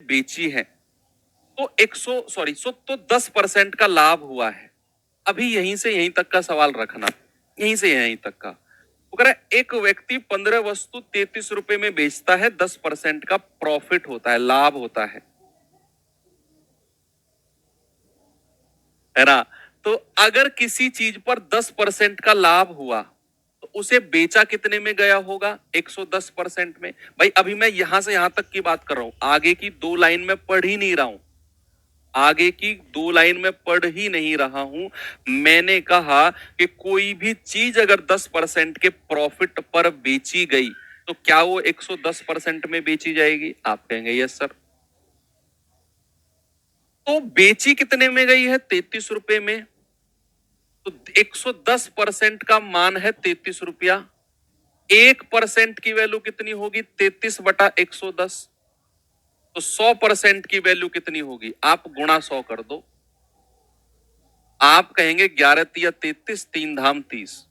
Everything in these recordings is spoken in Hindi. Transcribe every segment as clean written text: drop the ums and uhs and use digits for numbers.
बेची है तो 100 सॉरी सो तो 10% का लाभ हुआ है। अभी यहीं से यहीं तक का सवाल रखना, यहीं से यहीं तक का। वो कह रहा है एक व्यक्ति 15 वस्तु 33 रुपए में बेचता है, 10% का प्रॉफिट होता है, लाभ होता है ना। तो अगर किसी चीज पर 10% का लाभ हुआ तो उसे बेचा कितने में गया होगा? 110% में। भाई अभी मैं यहां से यहां तक की बात कर रहा हूं, आगे की दो लाइन में पढ़ ही नहीं रहा हूं, आगे की दो लाइन में पढ़ ही नहीं रहा हूं। मैंने कहा कि कोई भी चीज अगर 10% के प्रॉफिट पर बेची गई तो क्या वो 110% में बेची जाएगी? आप कहेंगे यस सर। तो बेची कितने में गई है? 33 रुपए में। तो 110% का मान है 33 रुपया। 1% की वैल्यू कितनी होगी? 33/110। तो 100% की वैल्यू कितनी होगी? आप गुणा 100 कर दो। आप कहेंगे 11 तिया 33, 3 धाम 30,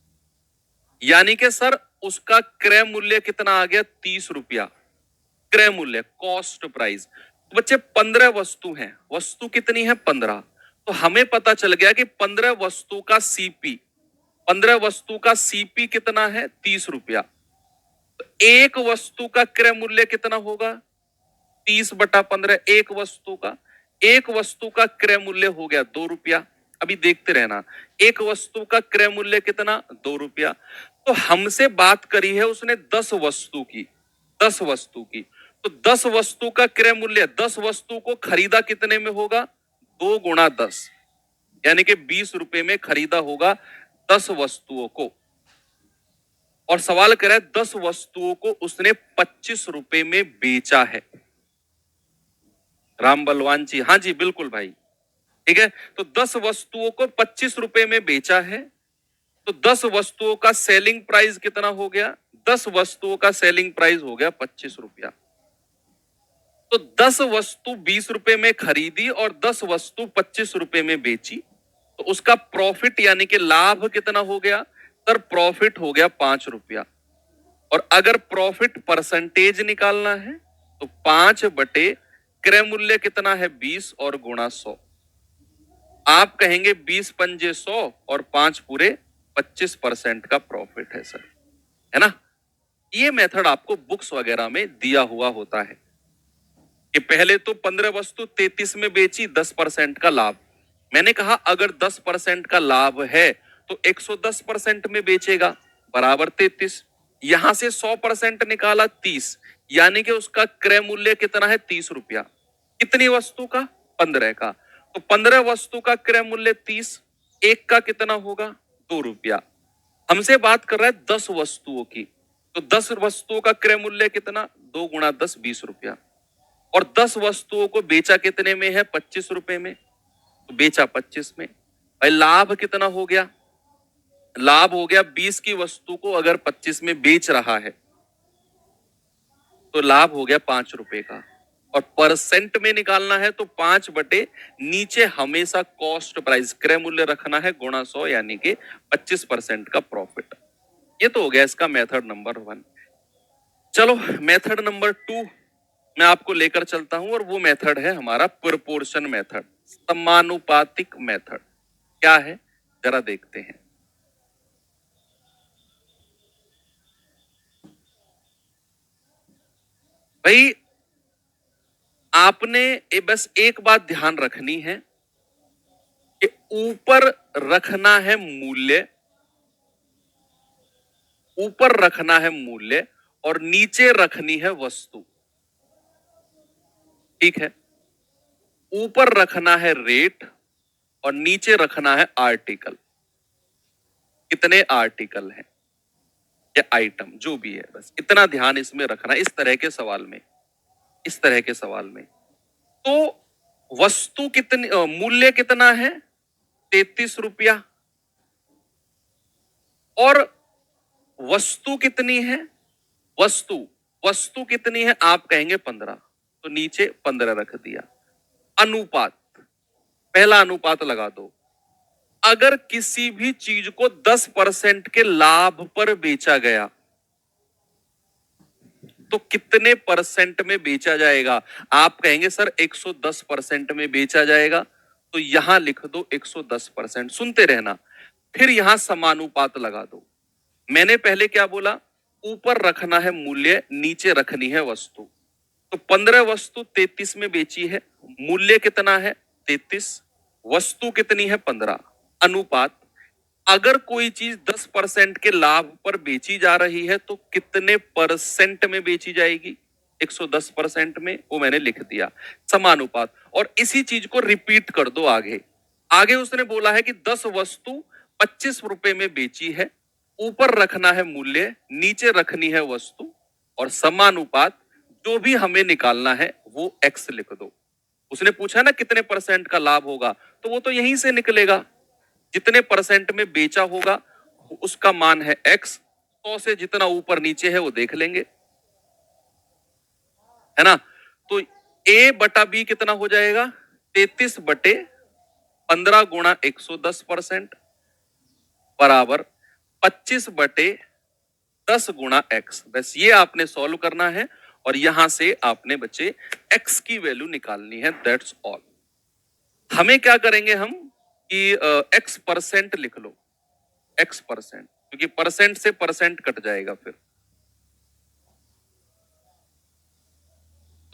यानी कि सर उसका क्रय मूल्य कितना आ गया? 30 रुपया। क्रय मूल्य, कॉस्ट प्राइस। तो बच्चे 15 वस्तु हैं, वस्तु कितनी है? 15। तो हमें पता चल गया कि 15 वस्तु का सीपी, 15 वस्तु का सीपी कितना है? 30 रुपया। तो एक वस्तु का क्रय मूल्य कितना होगा? 30/15। एक वस्तु का, एक वस्तु का क्रय मूल्य हो गया 2 रुपया। अभी देखते रहना, एक वस्तु का क्रय मूल्य कितना? 2 रुपया। तो हमसे बात करी है उसने 10 वस्तु की, 10 वस्तु की। तो 10 वस्तु का क्रय मूल्य, 10 वस्तु को खरीदा कितने में होगा? 2 गुणा 10, यानी कि 20 रुपए में खरीदा होगा 10 वस्तुओं को। और सवाल कर रहा है 10 वस्तुओं को उसने 25 रुपए में बेचा है। राम बलवान जी, हाँ जी बिल्कुल भाई, ठीक है। तो 10 वस्तुओं को 25 रुपए में बेचा है। तो 10 वस्तुओं का सेलिंग प्राइस कितना हो गया? 10 वस्तुओं का सेलिंग प्राइस हो गया 25 रुपया। तो 10 वस्तु 20 रुपए में खरीदी और 10 वस्तु 25 रुपए में बेची, तो उसका प्रॉफिट यानी कि लाभ कितना हो गया? सर प्रॉफिट हो गया 5 रुपया। और अगर प्रॉफिट परसेंटेज निकालना है तो 5 बटे क्रय मूल्य कितना है? 20 और गुणा 100। आप कहेंगे 20 पंजे 100 और 5 पूरे 25% का प्रॉफिट है सर, है ना। ये मेथड आपको बुक्स वगैरह में दिया हुआ होता है कि पहले तो 15 वस्तु 33 में बेची, 10% का लाभ। मैंने कहा अगर 10% का लाभ है तो 110% में बेचेगा, बराबर 33। यहां से 100% निकाला 30, यानी कि उसका क्रय मूल्य कितना है? 30 रुपया। कितनी वस्तु का? 15 का। तो 15 वस्तु का क्रय मूल्य 30, एक का कितना होगा? 2 रुपया। हमसे बात कर रहा है 10 वस्तुओं की, तो 10 वस्तुओं का क्रय मूल्य कितना? 2 गुणा 10, 20 रुपया। और 10 वस्तुओं को बेचा कितने में है? 25 रुपए में। तो बेचा 25 में। भाई लाभ कितना हो गया? लाभ हो गया 20 की वस्तु को अगर 25 में बेच रहा है तो लाभ हो गया 5 रुपए का। और परसेंट में निकालना है तो 5 बटे नीचे हमेशा कॉस्ट प्राइस, क्रय मूल्य रखना है, गुणा 100, यानी कि 25% का प्रॉफिट। ये तो हो गया इसका मेथड नंबर 1। चलो मेथड नंबर 2 मैं आपको लेकर चलता हूं, और वो मेथड है हमारा प्रोपोर्शन मेथड, समानुपातिक मेथड। क्या है जरा देखते हैं। भाई आपने बस एक बात ध्यान रखनी है कि ऊपर रखना है मूल्य, ऊपर रखना है मूल्य और नीचे रखनी है वस्तु, ठीक है। ऊपर रखना है रेट और नीचे रखना है आर्टिकल। कितने आर्टिकल हैं या आइटम जो भी है, बस इतना ध्यान इसमें रखना इस तरह के सवाल में, इस तरह के सवाल में। तो वस्तु कितनी, मूल्य कितना है? 33 रुपया। और वस्तु कितनी है? वस्तु, वस्तु कितनी है? आप कहेंगे 15, तो नीचे 15 रख दिया। अनुपात, पहला अनुपात लगा दो। अगर किसी भी चीज को 10% के लाभ पर बेचा गया, तो कितने परसेंट में बेचा जाएगा? आप कहेंगे सर 110% में बेचा जाएगा, तो यहां लिख दो 110%। सुनते रहना, फिर यहां समानुपात लगा दो। मैंने पहले क्या बोला? ऊपर रखना है मूल्य, नीचे रखनी है वस्तु। तो 15 वस्तु 33 में बेची है, मूल्य कितना है? 33, वस्तु कितनी है? 15। अनुपात, अगर कोई चीज 10% के लाभ पर बेची जा रही है तो कितने परसेंट में बेची जाएगी? 110% में, वो मैंने लिख दिया। समानुपात, और इसी चीज को रिपीट कर दो आगे। आगे उसने बोला है कि 10 वस्तु 25 रुपए में बेची है, ऊपर रखना है मूल्य, नीचे रखनी है वस्तु, और समानुपात जो भी हमें निकालना है वो एक्स लिख दो। उसने पूछा ना कितने परसेंट का लाभ होगा, तो वो तो यहीं से निकलेगा। जितने परसेंट में बेचा होगा उसका मान है एक्स। 100 से जितना ऊपर नीचे है वो देख लेंगे, है ना। तो ए बटा बी कितना हो जाएगा? 33 बटे 15 गुणा 110% बराबर 25 बटे 10 गुणा एक्स। बस ये आपने सॉल्व करना है और यहां से आपने बच्चे एक्स की वैल्यू निकालनी है। That's all. हमें क्या करेंगे हम कि एक्स परसेंट लिख लो, एक्स परसेंट, क्योंकि परसेंट से परसेंट कट जाएगा फिर।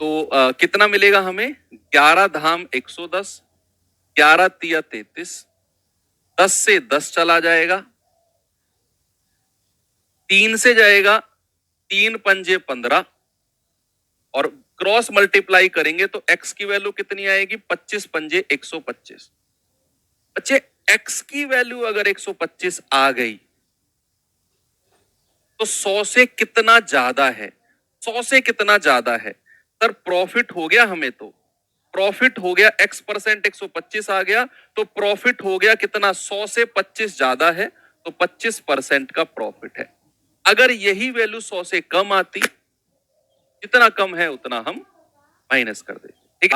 तो कितना मिलेगा हमें? 11 धाम 110, 11 तिया 33, 10 से 10 चला जाएगा, 3 से जाएगा, 3 पंजे 15, और क्रॉस मल्टीप्लाई करेंगे तो x की वैल्यू कितनी आएगी? 25 पंजे 125। बच्चे x की वैल्यू अगर 125 आ गई तो 100 से कितना ज्यादा है? 100 से कितना ज्यादा है? सर प्रॉफिट हो गया हमें, तो प्रॉफिट हो गया x परसेंट, 125 आ गया, तो प्रॉफिट हो गया कितना? 100 से 25 ज्यादा है, तो 25% का प्रॉफिट है। अगर यही वैल्यू 100 से कम आती, जितना कम है उतना हम माइनस कर दें।